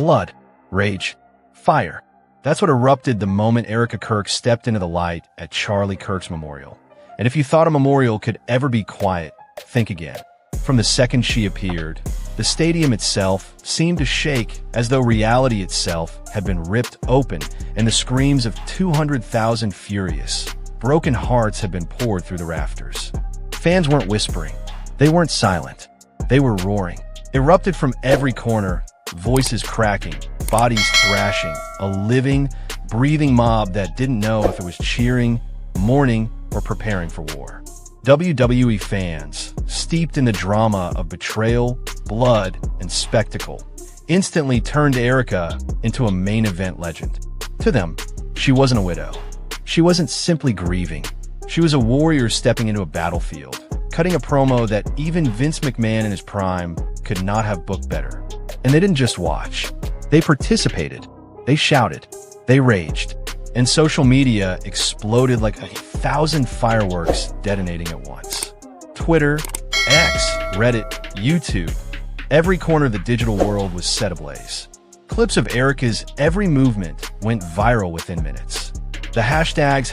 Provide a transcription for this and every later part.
Blood, rage, fire. That's what erupted the moment Erika Kirk stepped into the light at Charlie Kirk's memorial. And if you thought a memorial could ever be quiet, think again. From the second she appeared, the stadium itself seemed to shake as though reality itself had been ripped open and the screams of 200,000 furious, broken hearts had been poured through the rafters. Fans weren't whispering. They weren't silent. They were roaring. Erupted from every corner, voices cracking, bodies thrashing, a living, breathing mob that didn't know if it was cheering, mourning, or preparing for war. WWE fans, steeped in the drama of betrayal, blood, and spectacle, instantly turned Erika into a main event legend. To them, she wasn't a widow. She wasn't simply grieving. She was a warrior stepping into a battlefield, cutting a promo that even Vince McMahon in his prime could not have booked better. And they didn't just watch. They participated. They shouted. They raged. And social media exploded like 1,000 fireworks detonating at once. Twitter, X, Reddit, YouTube. Every corner of the digital world was set ablaze. Clips of Erika's every movement went viral within minutes. The hashtags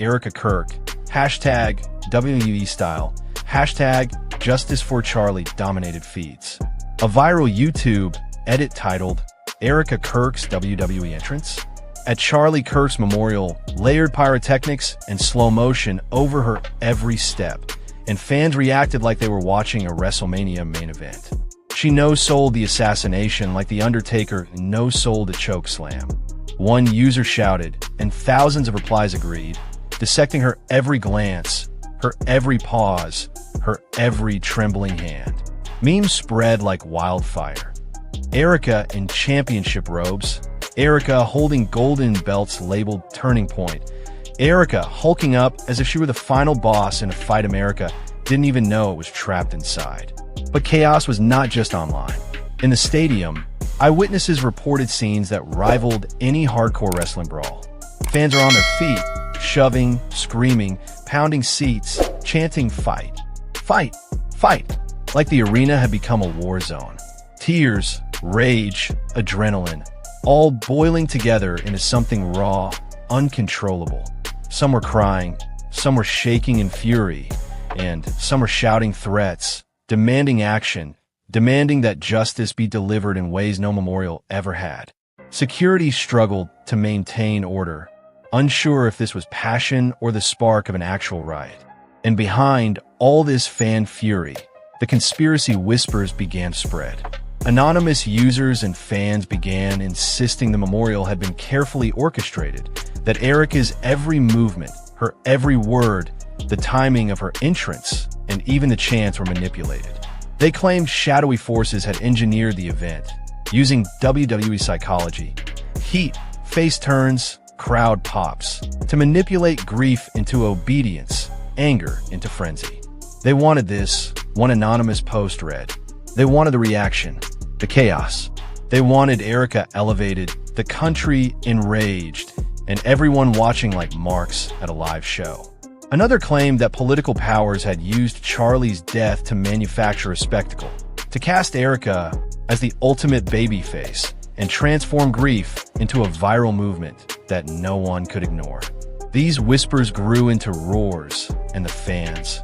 #Erika Kirk, #WWE Style, #Justice for Charlie dominated feeds. A viral YouTube edit titled Erika Kirk's WWE Entrance. At Charlie Kirk's memorial, layered pyrotechnics and slow motion over her every step, and fans reacted like they were watching a WrestleMania main event. She no-sold the assassination like the Undertaker no-sold a chokeslam. One user shouted, and thousands of replies agreed, dissecting her every glance, her every pause, her every trembling hand. Memes spread like wildfire. Erika in championship robes, Erika holding golden belts labeled Turning Point, Erika hulking up as if she were the final boss in a fight America didn't even know it was trapped inside. But chaos was not just online. In the stadium, eyewitnesses reported scenes that rivaled any hardcore wrestling brawl. Fans are on their feet, shoving, screaming, pounding seats, chanting fight, fight, fight, like the arena had become a war zone. Tears, rage, adrenaline, all boiling together into something raw, uncontrollable. Some were crying, some were shaking in fury, and some were shouting threats, demanding action, demanding that justice be delivered in ways no memorial ever had. Security struggled to maintain order, unsure if this was passion or the spark of an actual riot. And behind all this fan fury, the conspiracy whispers began to spread. Anonymous users and fans began insisting the memorial had been carefully orchestrated, that Erika's every movement, her every word, the timing of her entrance, and even the chants were manipulated. They claimed shadowy forces had engineered the event, using WWE Psychology, heat, face turns, crowd pops, to manipulate grief into obedience, anger into frenzy. They wanted this, one anonymous post read. They wanted the reaction, the chaos. They wanted Erika elevated, the country enraged, and everyone watching like marks at a live show. Another claimed that political powers had used Charlie's death to manufacture a spectacle, to cast Erika as the ultimate babyface and transform grief into a viral movement that no one could ignore. These whispers grew into roars, and the fans,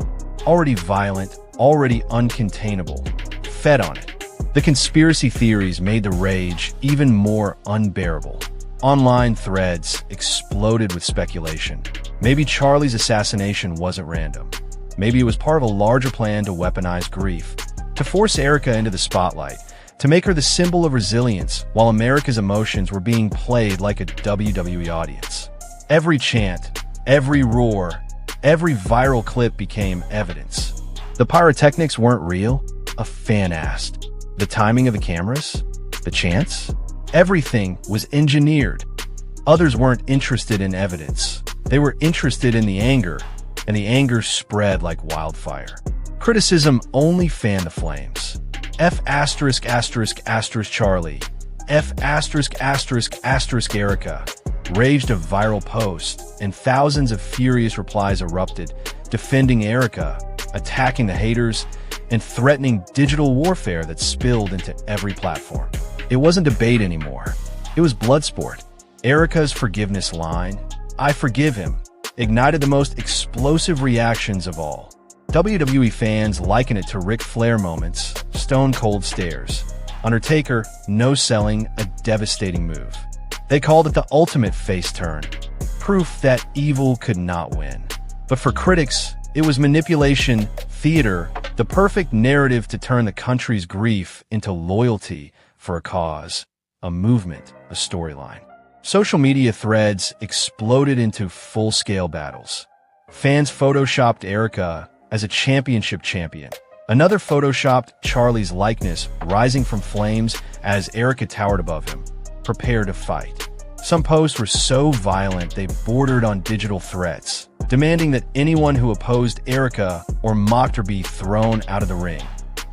already violent, already uncontainable, fed on it. The conspiracy theories made the rage even more unbearable. Online threads exploded with speculation. Maybe Charlie's assassination wasn't random. Maybe it was part of a larger plan to weaponize grief, to force Erika into the spotlight, to make her the symbol of resilience while America's emotions were being played like a WWE audience. Every chant, every roar, every viral clip became evidence. The pyrotechnics weren't real, a fan asked. The timing of the cameras? The chants? Everything was engineered. Others weren't interested in evidence. They were interested in the anger, and the anger spread like wildfire. Criticism only fanned the flames. F******Charlie. F****** Erika. Raged a viral post, and thousands of furious replies erupted, defending Erika, attacking the haters, and threatening digital warfare that spilled into every platform. It wasn't debate anymore. It was blood sport. Erika's forgiveness line, "I forgive him," ignited the most explosive reactions of all. WWE fans liken it to Ric Flair moments, stone cold stares. Undertaker, no selling, a devastating move. They called it the ultimate face turn, proof that evil could not win. But for critics, it was manipulation, theater, the perfect narrative to turn the country's grief into loyalty for a cause, a movement, a storyline. Social media threads exploded into full-scale battles. Fans photoshopped Erika as a championship champion. Another photoshopped Charlie's likeness rising from flames as Erika towered above him. Prepare to fight. Some posts were so violent they bordered on digital threats, demanding that anyone who opposed Erika or mocked her be thrown out of the ring,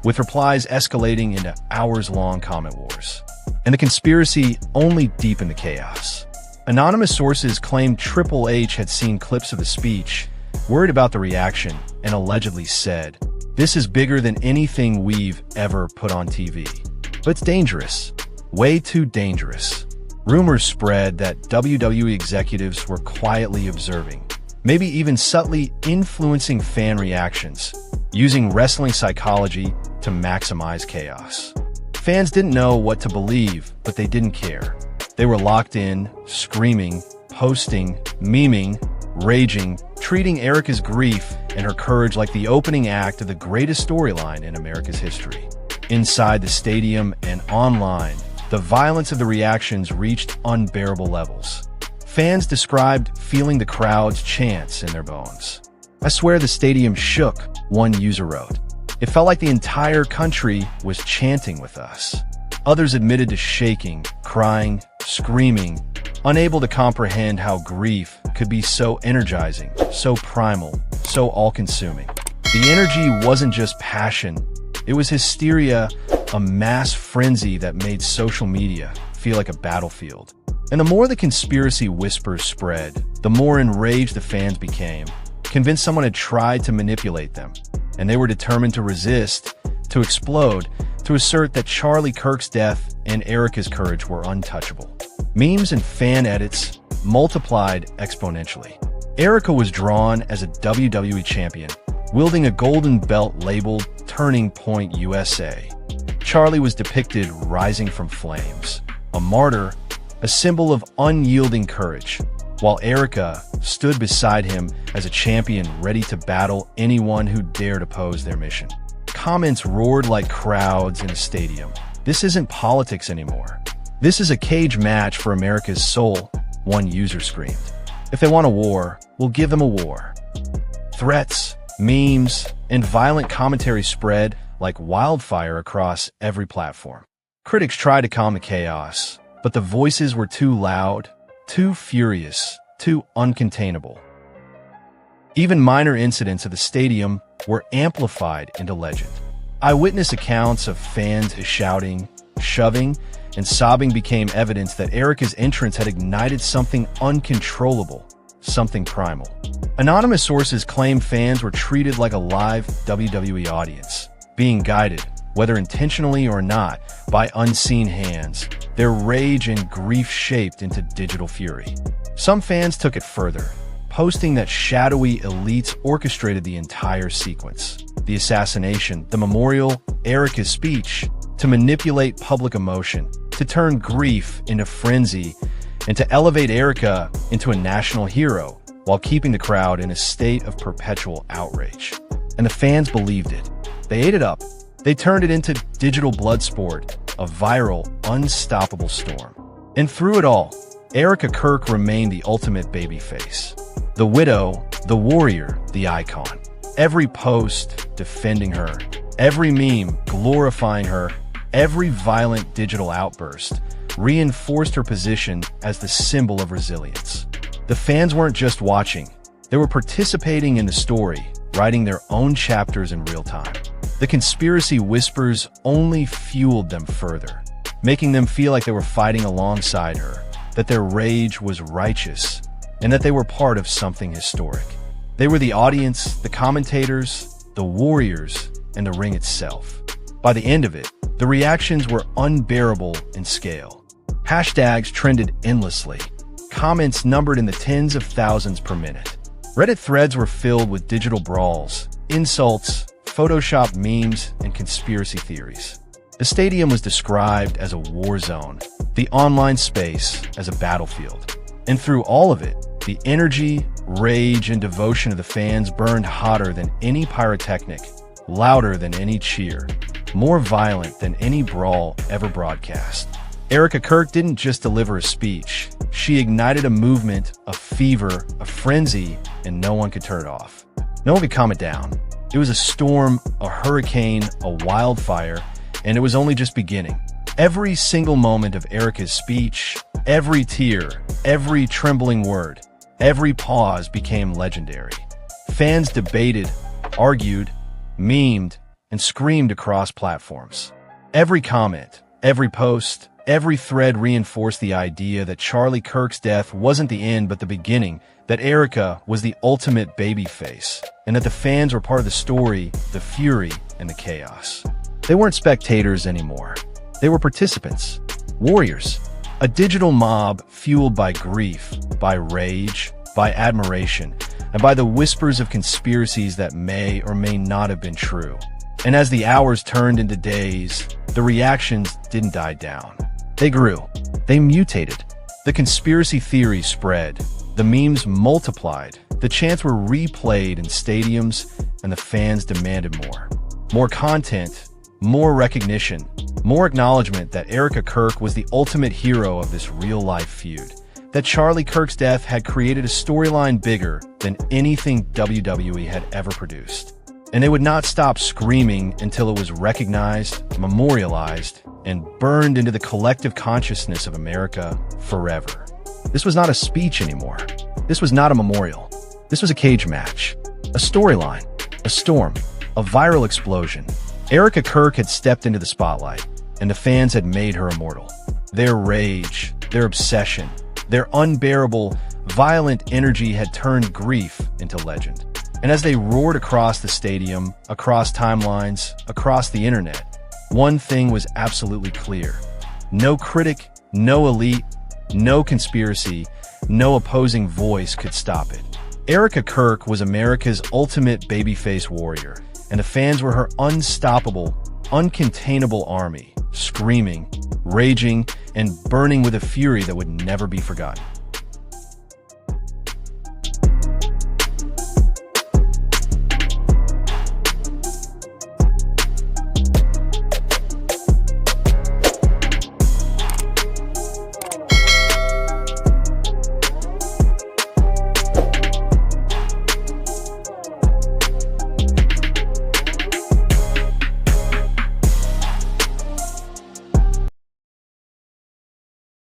with replies escalating into hours-long comment wars. And the conspiracy only deepened the chaos. Anonymous sources claimed Triple H had seen clips of the speech, worried about the reaction, and allegedly said, "This is bigger than anything we've ever put on TV." But it's dangerous. Way too dangerous. Rumors spread that WWE executives were quietly observing, maybe even subtly influencing fan reactions, using wrestling psychology to maximize chaos. Fans didn't know what to believe, but they didn't care. They were locked in, screaming, posting, memeing, raging, treating Erika's grief and her courage like the opening act of the greatest storyline in America's history. Inside the stadium and online, the violence of the reactions reached unbearable levels. Fans described feeling the crowd's chants in their bones. "I swear the stadium shook," one user wrote. "It felt like the entire country was chanting with us." Others admitted to shaking, crying, screaming, unable to comprehend how grief could be so energizing, so primal, so all-consuming. The energy wasn't just passion, it was hysteria, a mass frenzy that made social media feel like a battlefield. And the more the conspiracy whispers spread, the more enraged the fans became, convinced someone had tried to manipulate them, and they were determined to resist, to explode, to assert that Charlie Kirk's death and Erika's courage were untouchable. Memes and fan edits multiplied exponentially. Erika was drawn as a WWE champion, wielding a golden belt labeled Turning Point USA. Charlie was depicted rising from flames, a martyr, a symbol of unyielding courage, while Erika stood beside him as a champion ready to battle anyone who dared oppose their mission. Comments roared like crowds in a stadium. "This isn't politics anymore. This is a cage match for America's soul," one user screamed. "If they want a war, we'll give them a war." Threats, memes, and violent commentary spread like wildfire across every platform. Critics tried to calm the chaos, but the voices were too loud, too furious, too uncontainable. Even minor incidents at the stadium were amplified into legend. Eyewitness accounts of fans shouting, shoving, and sobbing became evidence that Erika's entrance had ignited something uncontrollable, something primal. Anonymous sources claim fans were treated like a live WWE audience, being guided, whether intentionally or not, by unseen hands, their rage and grief shaped into digital fury. Some fans took it further, posting that shadowy elites orchestrated the entire sequence, the assassination, the memorial, Erika's speech, to manipulate public emotion, to turn grief into frenzy, and to elevate Erika into a national hero while keeping the crowd in a state of perpetual outrage. And the fans believed it. They ate it up. They turned it into digital blood sport, a viral, unstoppable storm. And through it all, Erika Kirk remained the ultimate babyface. The widow, the warrior, the icon. Every post defending her, every meme glorifying her, every violent digital outburst reinforced her position as the symbol of resilience. The fans weren't just watching, they were participating in the story, writing their own chapters in real time. The conspiracy whispers only fueled them further, making them feel like they were fighting alongside her, that their rage was righteous, and that they were part of something historic. They were the audience, the commentators, the warriors, and the ring itself. By the end of it, The reactions were unbearable in scale. Hashtags trended endlessly. Comments numbered in the tens of thousands per minute. Reddit threads were filled with digital brawls, insults, Photoshop memes, and conspiracy theories. The stadium was described as a war zone, the online space as a battlefield. And through all of it, the energy, rage, and devotion of the fans burned hotter than any pyrotechnic, louder than any cheer, more violent than any brawl ever broadcast. Erika Kirk didn't just deliver a speech. She ignited a movement, a fever, a frenzy, and no one could turn it off. No one could calm it down. It was a storm, a hurricane, a wildfire, and it was only just beginning. Every single moment of Erika's speech, every tear, every trembling word, every pause became legendary. Fans debated, argued, memed, and screamed across platforms. Every comment, every post, every thread reinforced the idea that Charlie Kirk's death wasn't the end but the beginning, that Erika was the ultimate babyface, and that the fans were part of the story, the fury, and the chaos. They weren't spectators anymore. They were participants, warriors, a digital mob fueled by grief, by rage, by admiration, and by the whispers of conspiracies that may or may not have been true. And as the hours turned into days, the reactions didn't die down. They grew. They mutated. The conspiracy theories spread. The memes multiplied. The chants were replayed in stadiums, and the fans demanded more. More content, more recognition, more acknowledgement that Erika Kirk was the ultimate hero of this real-life feud. That Charlie Kirk's death had created a storyline bigger than anything WWE had ever produced. And they would not stop screaming until it was recognized, memorialized, and burned into the collective consciousness of America forever. This was not a speech anymore. This was not a memorial. This was a cage match, a storyline, a storm, a viral explosion. Erika Kirk had stepped into the spotlight, and the fans had made her immortal. Their rage, their obsession, their unbearable, violent energy had turned grief into legend. And as they roared across the stadium, across timelines, across the internet, one thing was absolutely clear. No critic, no elite, no conspiracy, no opposing voice could stop it. Erika Kirk was America's ultimate babyface warrior, and the fans were her unstoppable, uncontainable army, screaming, raging, and burning with a fury that would never be forgotten.